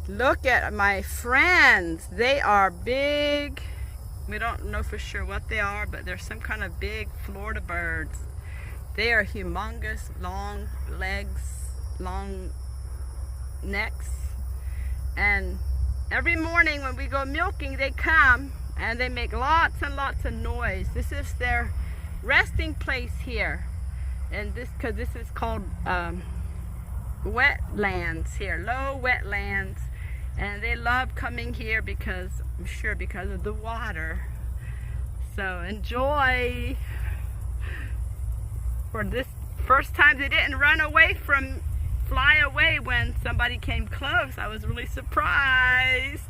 Look at my friends. They are big. We don't know for sure what they are, but they're some kind of big Florida birds. They are humongous, long legs, long necks. And every morning when we go milking, they come and they make lots and lots of noise. This is their resting place here. And because this is called wetlands here, low wetlands. And they love coming here because, I'm sure, because of the water. So enjoy. For this first time, they didn't fly away when somebody came close. I was really surprised.